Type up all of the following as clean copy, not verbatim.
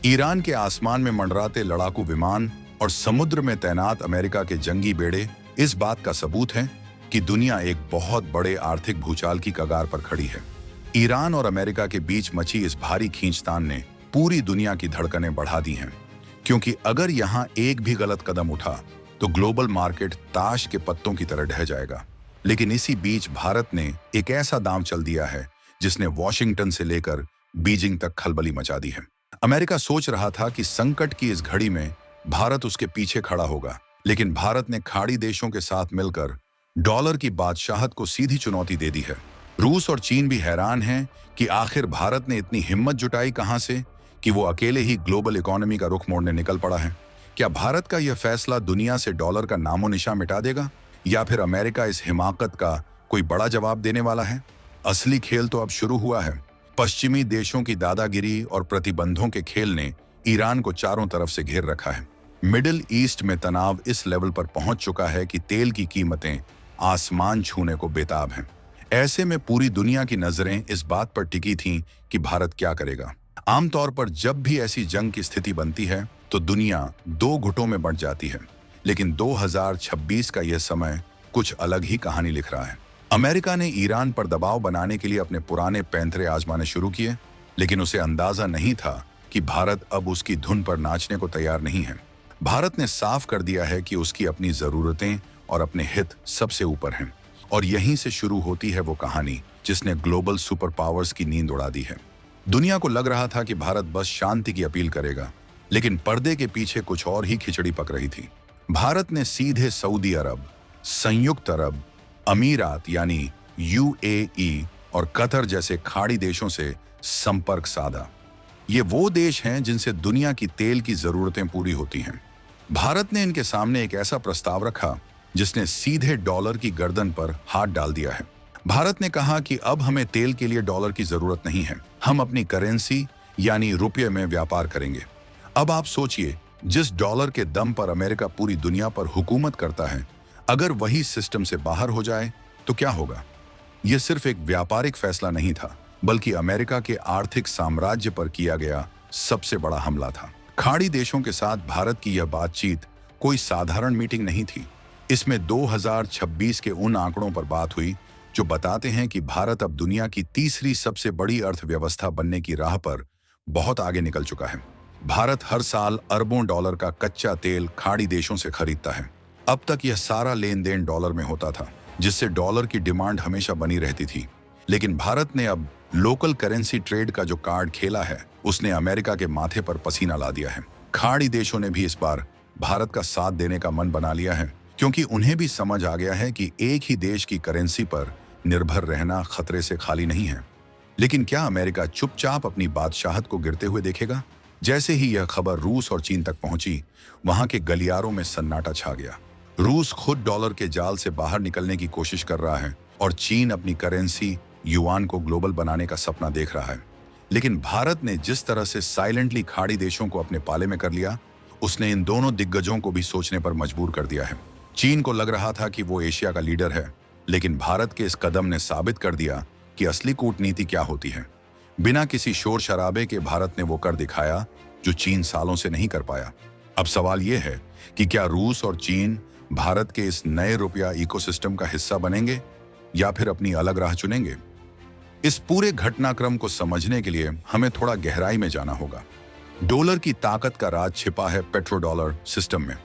Iran के आसमान में मंडराते लड़ाकू विमान और समुद्र में तैनात अमेरिका के जंगी बेड़े इस बात का सबूत हैं कि दुनिया एक बहुत बड़े आर्थिक भूचाल की कगार पर खड़ी है। ईरान और अमेरिका के बीच मची इस भारी खींचतान ने पूरी दुनिया की धड़कनें बढ़ा दी हैं, क्योंकि अगर यहां एक भी गलत कदम उठा तो ग्लोबल मार्केट ताश के पत्तों की तरह ढह जाएगा। लेकिन इसी बीच भारत ने एक ऐसा दांव चल दिया है जिसने वॉशिंगटन से लेकर बीजिंग तक खलबली मचा दी है। अमेरिका सोच रहा था कि संकट की इस घड़ी में भारत उसके पीछे खड़ा होगा, लेकिन भारत ने खाड़ी देशों के साथ मिलकर डॉलर की बादशाहत को सीधी चुनौती दे दी है। रूस और चीन भी हैरान हैं कि आखिर भारत ने इतनी हिम्मत जुटाई कहां से कि वो अकेले ही ग्लोबल इकोनॉमी का रुख मोड़ने निकल पड़ा है। क्या भारत का यह फैसला दुनिया से डॉलर का नामो निशान मिटा देगा, या फिर अमेरिका इस हिमाकत का कोई बड़ा जवाब देने वाला है? असली खेल तो अब शुरू हुआ है। पश्चिमी देशों की दादागिरी और प्रतिबंधों के खेल ने ईरान को चारों तरफ से घेर रखा है। मिडिल ईस्ट में तनाव इस लेवल पर पहुंच चुका है कि तेल की कीमतें आसमान छूने को बेताब हैं। ऐसे में पूरी दुनिया की नजरें इस बात पर टिकी थीं कि भारत क्या करेगा। आमतौर पर जब भी ऐसी जंग की स्थिति बनती है तो दुनिया दो गुटों में बंट जाती है, लेकिन 2026 का यह समय कुछ अलग ही कहानी लिख रहा है। अमेरिका ने ईरान पर दबाव बनाने के लिए अपने पुराने पैंतरे आजमाने शुरू किए, लेकिन उसे अंदाजा नहीं था कि भारत अब उसकी धुन पर नाचने को तैयार नहीं है। भारत ने साफ कर दिया है कि उसकी अपनी जरूरतें और अपने हित सबसे ऊपर हैं, और यहीं से शुरू होती है वो कहानी जिसने ग्लोबल सुपर पावर्स की नींद उड़ा दी है। दुनिया को लग रहा था कि भारत बस शांति की अपील करेगा, लेकिन पर्दे के पीछे कुछ और ही खिचड़ी पक रही थी। भारत ने सीधे सऊदी अरब, संयुक्त अरब अमीरात यानी यूएई और कतर जैसे खाड़ी देशों से संपर्क साधा। ये वो देश हैं जिनसे दुनिया की तेल की जरूरतें पूरी होती हैं। भारत ने इनके सामने एक ऐसा प्रस्ताव रखा जिसने सीधे डॉलर की गर्दन पर हाथ डाल दिया है। भारत ने कहा कि अब हमें तेल के लिए डॉलर की जरूरत नहीं है, हम अपनी करेंसी यानी रुपये में व्यापार करेंगे। अब आप सोचिए, जिस डॉलर के दम पर अमेरिका पूरी दुनिया पर हुकूमत करता है, अगर वही सिस्टम से बाहर हो जाए तो क्या होगा? यह सिर्फ एक व्यापारिक फैसला नहीं था, बल्कि अमेरिका के आर्थिक साम्राज्य पर किया गया सबसे बड़ा हमला था। खाड़ी देशों के साथ भारत की यह बातचीत कोई साधारण मीटिंग नहीं थी। इसमें 2026 के उन आंकड़ों पर बात हुई जो बताते हैं कि भारत अब दुनिया की तीसरी सबसे बड़ी अर्थव्यवस्था बनने की राह पर बहुत आगे निकल चुका है। भारत हर साल अरबों डॉलर का कच्चा तेल खाड़ी देशों से खरीदता है। अब तक यह सारा लेन देन डॉलर में होता था, जिससे डॉलर की डिमांड हमेशा बनी रहती थी। लेकिन भारत ने अब लोकल करेंसी ट्रेड का जो कार्ड खेला है, उसने अमेरिका के माथे पर पसीना ला दिया है। खाड़ी देशों ने भी इस बार भारत का साथ देने का मन बना लिया है, क्योंकि उन्हें भी समझ आ गया है कि एक ही देश की करेंसी पर निर्भर रहना खतरे से खाली नहीं है। लेकिन क्या अमेरिका चुपचाप अपनी बादशाहत को गिरते हुए देखेगा? जैसे ही यह खबर रूस और चीन तक पहुंची, वहां के गलियारों में सन्नाटा छा गया। रूस खुद डॉलर के जाल से बाहर निकलने की कोशिश कर रहा है और चीन अपनी करेंसी युआन को ग्लोबल बनाने का सपना देख रहा है। लेकिन भारत ने जिस तरह से साइलेंटली खाड़ी देशों को अपने पाले में कर लिया, उसने इन दोनों दिग्गजों को भी सोचने पर मजबूर कर दिया है। चीन को लग रहा था कि वो एशिया का लीडर है, लेकिन भारत के इस कदम ने साबित कर दिया कि असली कूटनीति क्या होती है। बिना किसी शोर शराबे के भारत ने वो कर दिखाया जो चीन सालों से नहीं कर पाया। अब सवाल यह है कि क्या रूस और चीन भारत के इस नए रुपया इकोसिस्टम का हिस्सा बनेंगे या फिर अपनी अलग राह चुनेंगे? इस पूरे घटनाक्रम को समझने के लिए हमें थोड़ा गहराई में जाना होगा। डॉलर की ताकत का राज छिपा है पेट्रो डॉलर सिस्टम में।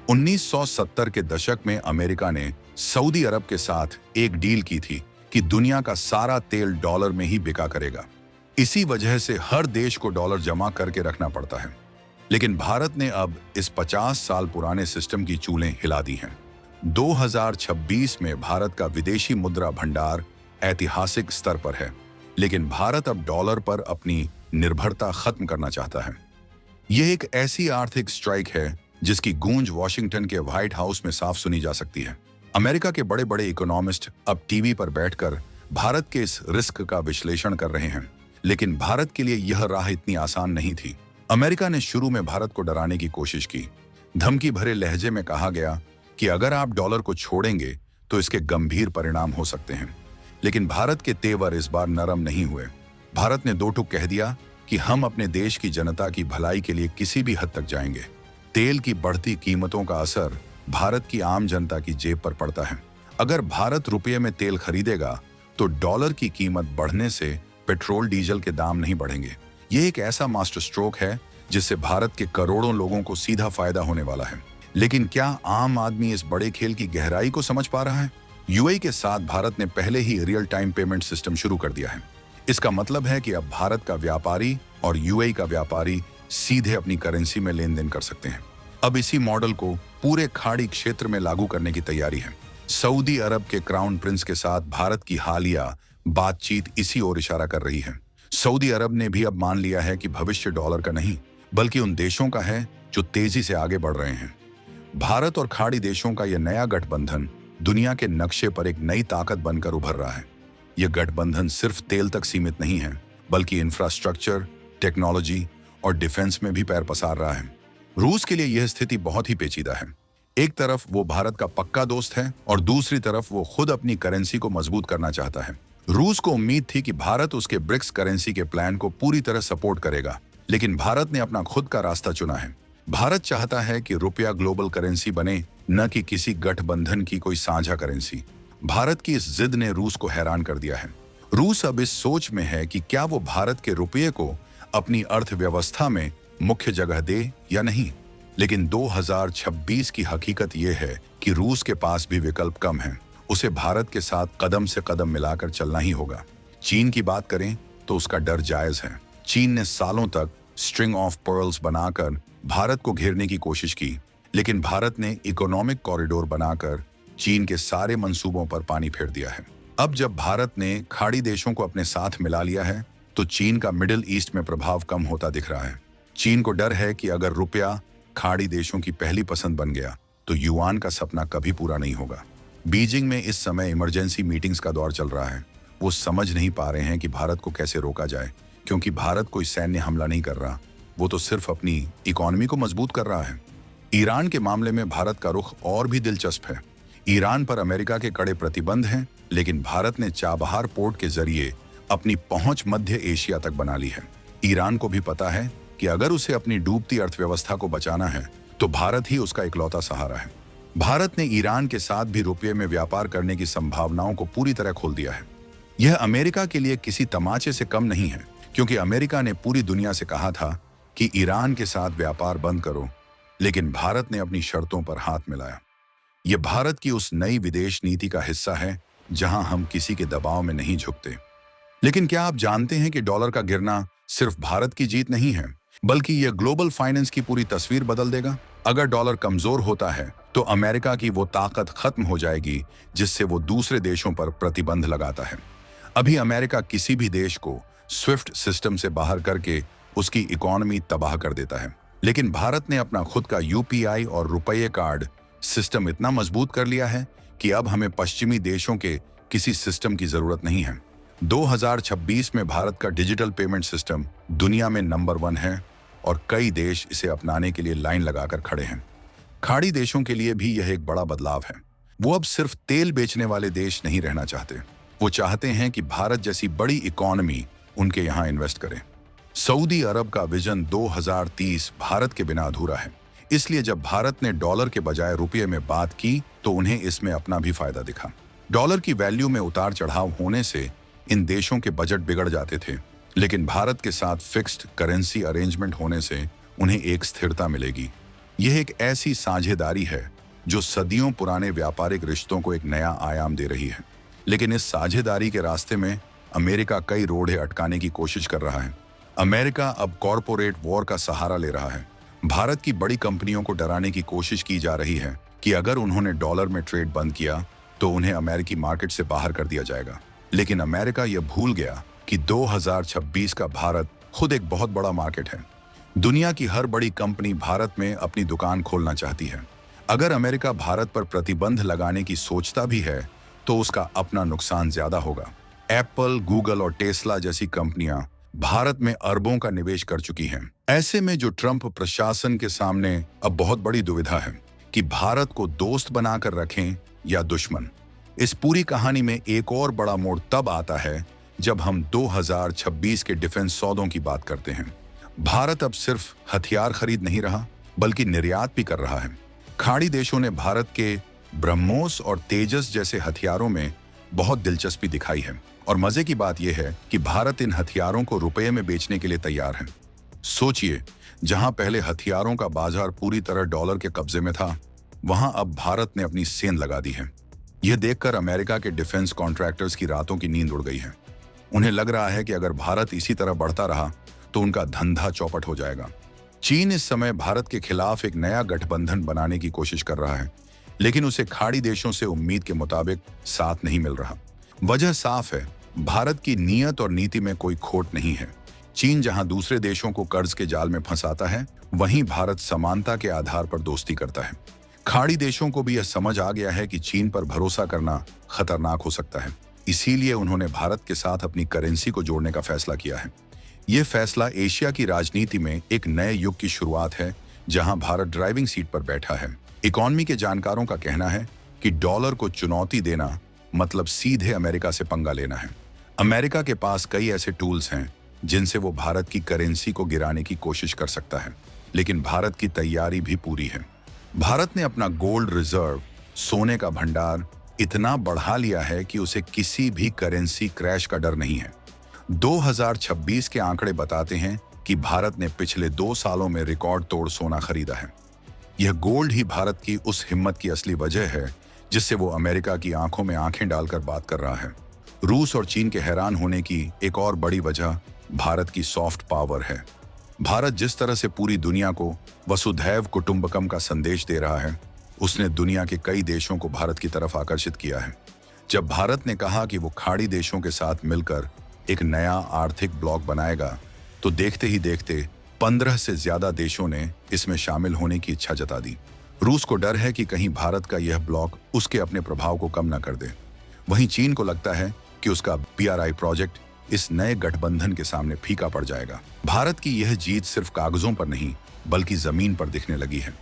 1970 के दशक में अमेरिका ने सऊदी अरब के साथ एक डील की थी कि दुनिया का सारा तेल डॉलर में ही बिका करेगा। इसी वजह से हर देश को डॉलर जमा करके रखना पड़ता है। लेकिन भारत ने अब इस 50 साल पुराने सिस्टम की चूलें हिला दी हैं। 2026 में भारत का विदेशी मुद्रा भंडार ऐतिहासिक स्तर पर है, लेकिन भारत अब डॉलर पर अपनी निर्भरता खत्म करना चाहता है। यह एक ऐसी आर्थिक स्ट्राइक है जिसकी गूंज वॉशिंगटन के व्हाइट हाउस में साफ सुनी जा सकती है। अमेरिका के बड़े बड़े इकोनॉमिस्ट अब टीवी पर बैठकर भारत के इस रिस्क का विश्लेषण कर रहे हैं, लेकिन भारत के लिए यह राह इतनी आसान नहीं थी। अमेरिका ने शुरू में भारत को डराने की कोशिश की। धमकी भरे लहजे में कहा गया कि अगर आप डॉलर को छोड़ेंगे तो इसके गंभीर परिणाम हो सकते हैं। लेकिन भारत के तेवर इस बार नरम नहीं हुए। भारत ने दो टूक कह दिया कि हम अपने देश की जनता की भलाई के लिए किसी भी हद तक जाएंगे। तेल की बढ़ती कीमतों का असर भारत की आम जनता की जेब पर पड़ता है। अगर भारत रुपये में तेल खरीदेगा तो डॉलर की कीमत बढ़ने से पेट्रोल डीजल के दाम नहीं बढ़ेंगे। ये एक ऐसा मास्टर स्ट्रोक है जिससे भारत के करोड़ों लोगों को सीधा फायदा होने वाला है। लेकिन क्या आम आदमी इस बड़े खेल की गहराई को समझ पा रहा है? यूएई के साथ भारत ने पहले ही रियल टाइम पेमेंट सिस्टम शुरू कर दिया है। इसका मतलब है कि अब भारत का व्यापारी और यूएई का व्यापारी सीधे अपनी करेंसी में लेन देन कर सकते हैं। अब इसी मॉडल को पूरे खाड़ी क्षेत्र में लागू करने की तैयारी है। सऊदी अरब के क्राउन प्रिंस के साथ भारत की हालिया बातचीत इसी ओर इशारा कर रही है। सऊदी अरब ने भी अब मान लिया है कि भविष्य डॉलर का नहीं बल्कि उन देशों का है जो तेजी से आगे बढ़ रहे हैं। भारत और खाड़ी देशों का यह नया गठबंधन दुनिया के नक्शे पर एक नई ताकत बनकर उभर रहा है। यह गठबंधन सिर्फ तेल तक सीमित नहीं है बल्कि इंफ्रास्ट्रक्चर, टेक्नोलॉजी और डिफेंस में भी पैर पसार रहा है। रूस के लिए यह स्थिति बहुत ही पेचीदा है। एक तरफ वो भारत का पक्का दोस्त है और दूसरी तरफ वो खुद अपनी करेंसी को मजबूत करना चाहता है। रूस को उम्मीद थी कि भारत उसके ब्रिक्स करेंसी के प्लान को पूरी तरह सपोर्ट करेगा, लेकिन भारत ने अपना खुद का रास्ता चुना है। भारत चाहता है कि रुपया ग्लोबल करेंसी बने, न कि किसी गठबंधन की कोई साझा करेंसी। भारत की इस जिद ने रूस को हैरान कर दिया है। रूस अब इस सोच में है कि क्या वो भारत के रुपये को अपनी अर्थव्यवस्था में मुख्य जगह दे या नहीं। लेकिन 2026 की हकीकत यह है कि रूस के पास भी विकल्प कम है। उसे भारत के साथ कदम से कदम मिलाकर चलना ही होगा। चीन की बात करें तो उसका डर जायज है। चीन ने सालों तक स्ट्रिंग ऑफ पर्ल्स बनाकर भारत को घेरने की कोशिश की, लेकिन भारत ने इकोनॉमिक कॉरिडोर बनाकर चीन के सारे मंसूबों पर पानी फेर दिया है। अब जब भारत ने खाड़ी देशों को अपने साथ मिला लिया है तो चीन का मिडिल ईस्ट में प्रभाव कम होता दिख रहा है। चीन को डर है कि अगर रुपया खाड़ी देशों की पहली पसंद बन गया तो युआन का सपना कभी पूरा नहीं होगा। बीजिंग में इस समय इमरजेंसी मीटिंग्स का दौर चल रहा है। वो समझ नहीं पा रहे हैं कि भारत को कैसे रोका जाए, क्योंकि भारत कोई सैन्य हमला नहीं कर रहा, वो तो सिर्फ अपनी इकोनॉमी को मजबूत कर रहा है। ईरान के मामले में भारत का रुख और भी दिलचस्प है। ईरान पर अमेरिका के कड़े प्रतिबंध हैं, लेकिन भारत ने चाबहार पोर्ट के जरिए अपनी पहुंच मध्य एशिया तक बना ली है। ईरान को भी पता है कि अगर उसे अपनी डूबती अर्थव्यवस्था को बचाना है तो भारत ही उसका इकलौता सहारा है। भारत ने ईरान के साथ भी रुपये में व्यापार करने की संभावनाओं को पूरी तरह खोल दिया है। यह अमेरिका के लिए किसी तमाचे से कम नहीं है, क्योंकि अमेरिका ने पूरी दुनिया से कहा था कि ईरान के साथ व्यापार बंद करो, लेकिन भारत ने अपनी शर्तों पर हाथ मिलाया। यह भारत की उस नई विदेश नीति का हिस्सा है जहां हम किसी के दबाव में नहीं झुकते। लेकिन क्या आप जानते हैं कि डॉलर का गिरना सिर्फ भारत की जीत नहीं है, बल्कि यह ग्लोबल फाइनेंस की पूरी तस्वीर बदल देगा। अगर डॉलर कमजोर होता है तो अमेरिका की वो ताकत खत्म हो जाएगी जिससे वो दूसरे देशों पर प्रतिबंध लगाता है। अभी अमेरिका किसी भी देश को स्विफ्ट सिस्टम से बाहर करके उसकी इकोनॉमी तबाह कर देता है, लेकिन भारत ने अपना खुद का यूपीआई और रुपये कार्ड सिस्टम इतना मजबूत कर लिया है कि अब हमें पश्चिमी देशों के किसी सिस्टम की जरूरत नहीं है। 2026 में भारत का डिजिटल पेमेंट सिस्टम दुनिया में नंबर 1 है और कई देश इसे अपनाने के लिए लाइन लगाकर खड़े हैं। खाड़ी देशों के लिए भी यह एक बड़ा बदलाव है। वो अब सिर्फ तेल बेचने वाले देश नहीं रहना चाहते, वो चाहते हैं कि भारत जैसी बड़ी इकोनॉमी उनके यहाँ इन्वेस्ट करे। सऊदी अरब का विजन 2030 भारत के बिना अधूरा है, इसलिए जब भारत ने डॉलर के बजाय रुपये में बात की तो उन्हें इसमें अपना भी फायदा दिखा। डॉलर की वैल्यू में उतार चढ़ाव होने से इन देशों के बजट बिगड़ जाते थे, लेकिन भारत के साथ फिक्स्ड करेंसी अरेंजमेंट होने से उन्हें एक स्थिरता मिलेगी। यह एक ऐसी साझेदारी है जो सदियों पुराने व्यापारिक रिश्तों को एक नया आयाम दे रही है। लेकिन इस साझेदारी के रास्ते में अमेरिका कई रोड़े अटकाने की कोशिश कर रहा है। अमेरिका अब कॉरपोरेट वॉर का सहारा ले रहा है। भारत की बड़ी कंपनियों को डराने की कोशिश की जा रही है कि अगर उन्होंने डॉलर में ट्रेड बंद किया तो उन्हें अमेरिकी मार्केट से बाहर कर दिया जाएगा। लेकिन अमेरिका यह भूल गया कि 2026 का भारत खुद एक बहुत बड़ा मार्केट है। दुनिया की हर बड़ी कंपनी भारत में अपनी दुकान खोलना चाहती है। अगर अमेरिका भारत पर प्रतिबंध लगाने की सोचता भी है तो उसका अपना नुकसान ज्यादा होगा। एप्पल, गूगल और टेस्ला जैसी कंपनियां भारत में अरबों का निवेश कर चुकी हैं। ऐसे में जो ट्रंप प्रशासन के सामने अब बहुत बड़ी दुविधा है कि भारत को दोस्त बनाकर रखें या दुश्मन। इस पूरी कहानी में एक और बड़ा मोड़ तब आता है जब हम 2026 के डिफेंस सौदों की बात करते हैं। भारत अब सिर्फ हथियार खरीद नहीं रहा, बल्कि निर्यात भी कर रहा है। खाड़ी देशों ने भारत के ब्रह्मोस और तेजस जैसे हथियारों में बहुत दिलचस्पी दिखाई है, और मजे की बात यह है कि भारत इन हथियारों को रुपये में बेचने के लिए तैयार है। सोचिए, जहां पहले हथियारों का बाजार पूरी तरह डॉलर के कब्जे में था, वहां अब भारत ने अपनी सेंध लगा दी है। यह देखकर अमेरिका के डिफेंस कॉन्ट्रैक्टर्स की रातों की नींद उड़ गई है। उन्हें लग रहा है कि अगर भारत इसी तरह बढ़ता रहा तो उनका धंधा चौपट हो जाएगा। चीन इस समय भारत के खिलाफ एक नया गठबंधन बनाने की कोशिश कर रहा है, लेकिन उसे खाड़ी देशों से उम्मीद के मुताबिक साथ नहीं मिल रहा। वजह साफ है, भारत की नीयत और नीति में कोई खोट नहीं है। चीन जहां दूसरे देशों को कर्ज के जाल में फंसाता है, वहीं भारत समानता के आधार पर दोस्ती करता है। खाड़ी देशों को भी यह समझ आ गया है कि चीन पर भरोसा करना खतरनाक हो सकता है। इसीलिए उन्होंने भारत के साथ अपनी करेंसी को जोड़ने का फैसला किया है। यह फैसला एशिया की राजनीति में एक नए युग की शुरुआत है, जहां भारत ड्राइविंग सीट पर बैठा है। इकोनॉमी के जानकारों का कहना है कि डॉलर को चुनौती देना मतलब सीधे अमेरिका से पंगा लेना है। अमेरिका के पास कई ऐसे टूल्स हैं जिनसे वो भारत की करेंसी को गिराने की कोशिश कर सकता है, लेकिन भारत की तैयारी भी पूरी है। भारत ने अपना गोल्ड रिजर्व, सोने का भंडार इतना बढ़ा लिया है कि उसे किसी भी करेंसी क्रैश का डर नहीं है। 2026 के आंकड़े बताते हैं कि भारत ने पिछले 2 सालों में रिकॉर्ड तोड़ सोना खरीदा है। यह गोल्ड ही भारत की उस हिम्मत की असली वजह है जिससे वो अमेरिका की आंखों में आंखें डालकर बात कर रहा है। रूस और चीन के हैरान होने की एक और बड़ी वजह भारत की सॉफ्ट पावर है। भारत जिस तरह से पूरी दुनिया को वसुधैव कुटुंबकम का संदेश दे रहा है, उसने दुनिया के कई देशों को भारत की तरफ आकर्षित किया है। जब भारत ने कहा कि वो खाड़ी देशों के साथ मिलकर एक नया आर्थिक ब्लॉक बनाएगा, तो देखते ही देखते 15 से ज्यादा देशों ने इसमें शामिल होने की इच्छा जता दी। रूस को डर है कि कहीं भारत का यह ब्लॉक उसके अपने प्रभाव को कम न कर दे। वहीं चीन को लगता है कि उसका BRI प्रोजेक्ट इस नए गठबंधन के सामने फीका पड़ जाएगा। भारत की यह जीत सिर्फ कागजों पर नहीं, बल्कि जमीन पर दिखने लगी है।